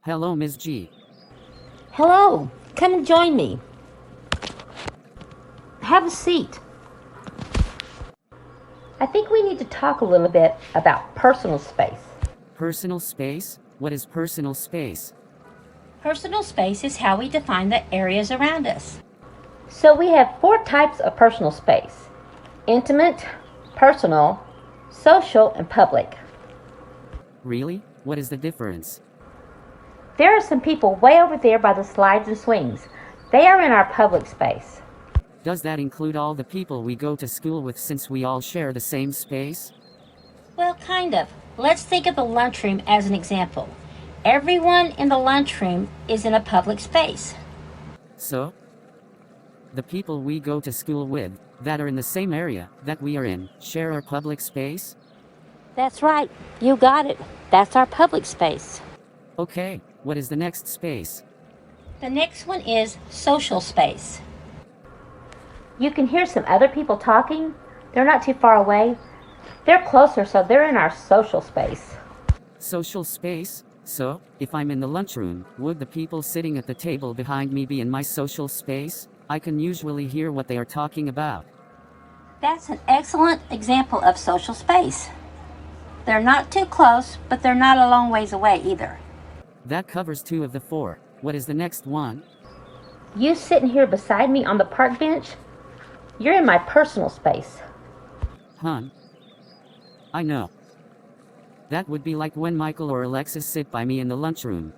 Hello, Ms. G. Hello, come and join me. Have a seat. I think we need to talk a little bit about personal space. Personal space? What is personal space? Personal space is how we define the areas around us. So we have 4 types of personal space: intimate, personal, social, and public. Really? What is the difference? There are some people way over there by the slides and swings. They are in our public space. Does that include all the people we go to school with since we all share the same space? Well, kind of. Let's think of the lunchroom as an example. Everyone in the lunchroom is in a public space. So? The people we go to school with, that are in the same area that we are in, share our public space? That's right. You got it. That's our public space. Okay, what is the next space? The next one is social space. You can hear some other people talking. They're not too far away. They're closer, so they're in our social space. Social space? So, if I'm in the lunchroom, would the people sitting at the table behind me be in my social space? I can usually hear what they are talking about. That's an excellent example of social space. They're not too close, but they're not a long ways away either. That covers 2 of the 4. What is the next one? You sitting here beside me on the park bench? You're in my personal space. Hun. I know. That would be like when Michael or Alexis sit by me in the lunchroom.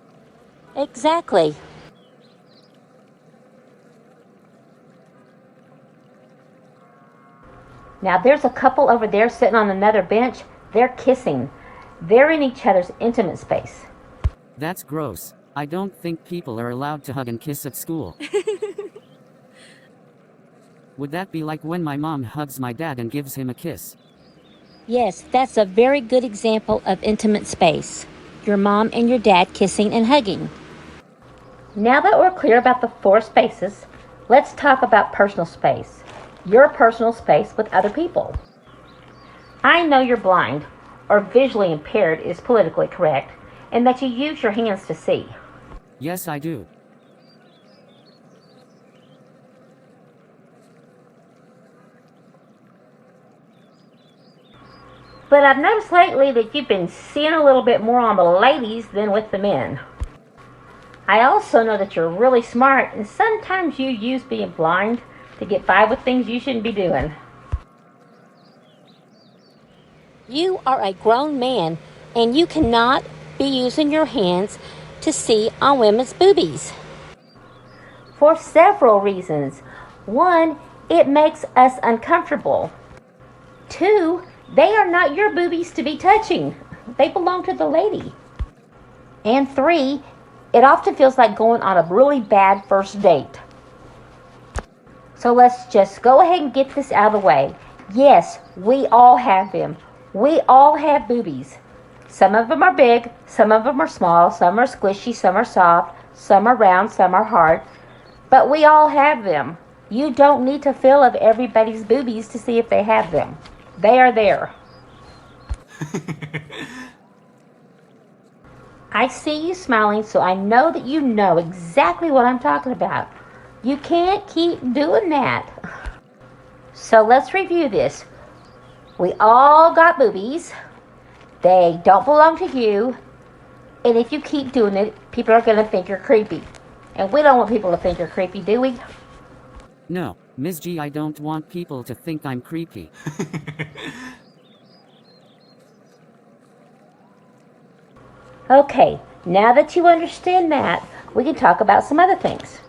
Exactly. Now there's a couple over there sitting on another bench. They're kissing. They're in each other's intimate space. That's gross. I don't think people are allowed to hug and kiss at school. Would that be like when my mom hugs my dad and gives him a kiss? Yes, that's a very good example of intimate space. Your mom and your dad kissing and hugging. Now that we're clear about the 4 spaces, let's talk about personal space. Your personal space with other people. I know you're blind, or visually impaired is politically correct, and that you use your hands to see. Yes, I do. But I've noticed lately that you've been seeing a little bit more on the ladies than with the men. I also know that you're really smart, and sometimes you use being blind to get by with things you shouldn't be doing. You are a grown man, and you cannot be using your hands to see on women's boobies. For several reasons. 1, it makes us uncomfortable. 2, they are not your boobies to be touching. They belong to the lady. And 3, it often feels like going on a really bad first date. So let's just go ahead and get this out of the way. Yes, we all have them. We all have boobies. Some of them are big, some of them are small, some are squishy, some are soft, some are round, some are hard. But we all have them. You don't need to feel of everybody's boobies to see if they have them. They are there. I see you smiling, so I know that you know exactly what I'm talking about. You can't keep doing that. So let's review this. We all got boobies. They don't belong to you. And if you keep doing it, people are going to think you're creepy. And we don't want people to think you're creepy, do we? No, Ms. G, I don't want people to think I'm creepy. Okay, now that you understand that, we can talk about some other things.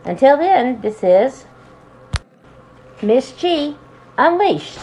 Until then, this is Miss G Unleashed.